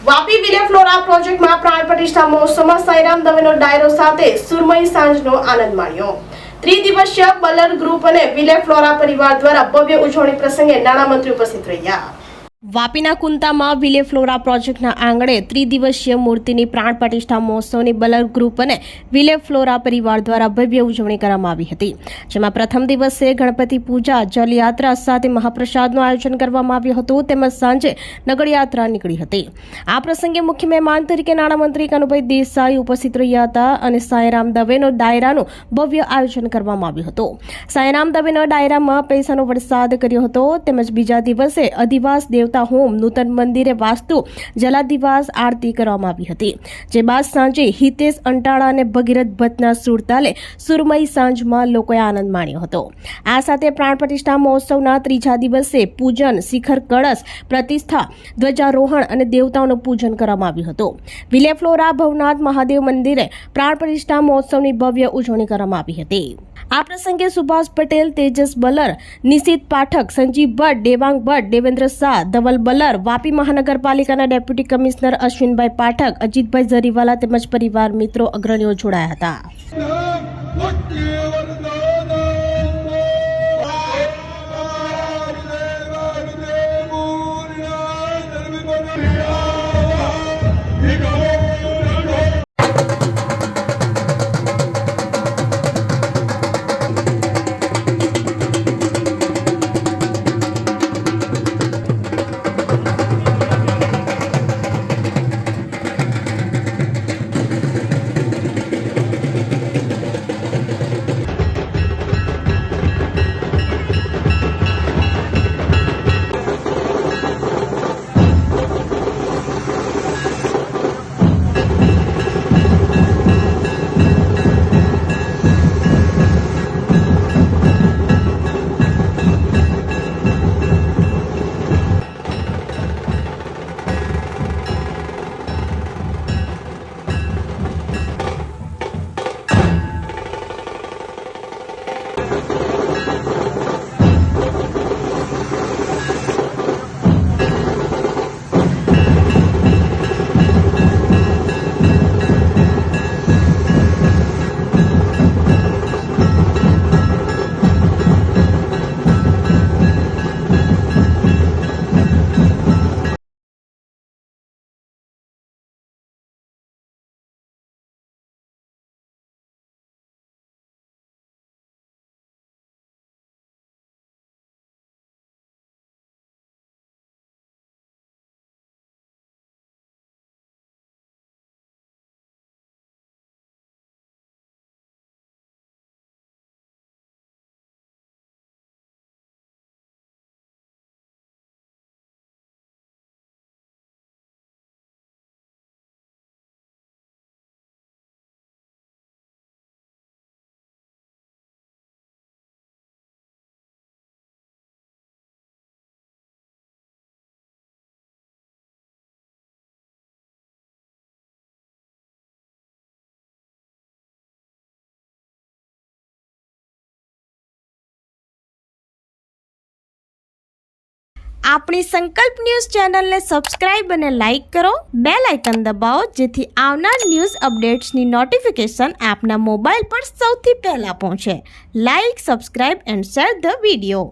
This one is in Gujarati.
વાપી વિલે ફ્લોરા પ્રોજેક્ટમાં પ્રાણ પ્રતિષ્ઠા મહોત્સવમાં સાઈરામ દવેનો ડાયરો સાથે સુરમઈ સાંજનો આનંદ માણ્યો। ત્રિદિવસીય બલર ગ્રુપ અને વિલે ફ્લોરા પરિવાર દ્વારા ભવ્ય ઉજવણી પ્રસંગે નાણામંત્રી ઉપસ્થિત રહ્યા। વાપીના કુંતામાં વિલે ફ્લોરા પ્રોજેક્ટના આંગણે ત્રિદિવસીય મૂર્તિની પ્રાણ પ્રતિષ્ઠા મહોત્સવની બલર ગ્રુપ અને વિલે ફ્લોરા પરિવાર દ્વારા ભવ્ય ઉજવણી કરવામાં આવી હતી, જેમાં પ્રથમ દિવસે ગણપતિ પૂજા, જલયાત્રા સાથે મહાપ્રસાદનું આયોજન કરવામાં આવ્યું હતું, તેમજ સાંજે નગરયાત્રા નીકળી હતી। આ પ્રસંગે મુખ્ય મહેમાન તરીકે નાણામંત્રી કનુભાઈ દેસાઈ ઉપસ્થિત રહ્યા હતા અને સાઈરામ દવેનો ડાયરાનું ભવ્ય આયોજન કરવામાં આવ્યું હતું। સાઈરામ દવેનો ડાયરામાં પૈસાનો વરસાદ કર્યો હતો, તેમજ બીજા દિવસે અધિવાસ દેવતા હોમ, નૂતન મંદિરે વાસ્તુ, જલાધિવાસ આરતી કરવામાં આવી હતી, જે બાદ સાંજે હિતેશ અંટાળા અને ભગીરથ ભટ્ટના સુરતાલે સુરમઈ સાંજમાં લોકોએ આનંદ માણ્યો હતો। આ સાથે પ્રાણ પ્રતિષ્ઠા મહોત્સવના ત્રીજા દિવસે પૂજન, શિખર કળશ પ્રતિષ્ઠા, ધ્વજારોહણ અને દેવતાઓનું પૂજન કરવામાં આવ્યું હતું। વિલે ફ્લોરા ભવનાથ મહાદેવ મંદિરે પ્રાણ પ્રતિષ્ઠા મહોત્સવની ભવ્ય ઉજવણી કરવામાં આવી હતી। આ પ્રસંગે સુભાષ પટેલ, તેજસ બલર, નિશિત પાઠક, સંજીવ ભટ્ટ, દેવાંગ ભટ્ટ, દેવેન્દ્ર શાહ, ધવલ બલર, વાપી મહાનગરપાલિકાના ડેપ્યુટી કમિશનર અશ્વિનભાઈ પાઠક, અજીતભાઈ જરીવાલા તેમજ પરિવાર મિત્રો અગ્રણીઓ જોડાયા હતા। આપણી સંકલ્પ ન્યૂઝ ચેનલને સબસ્ક્રાઇબ અને લાઇક કરો, બેલ આઇકન દબાવો, જેથી આવનાર ન્યૂઝ અપડેટ્સની નોટિફિકેશન આપના મોબાઈલ પર સૌથી પહેલા પહોંચે। Like, subscribe and share the video.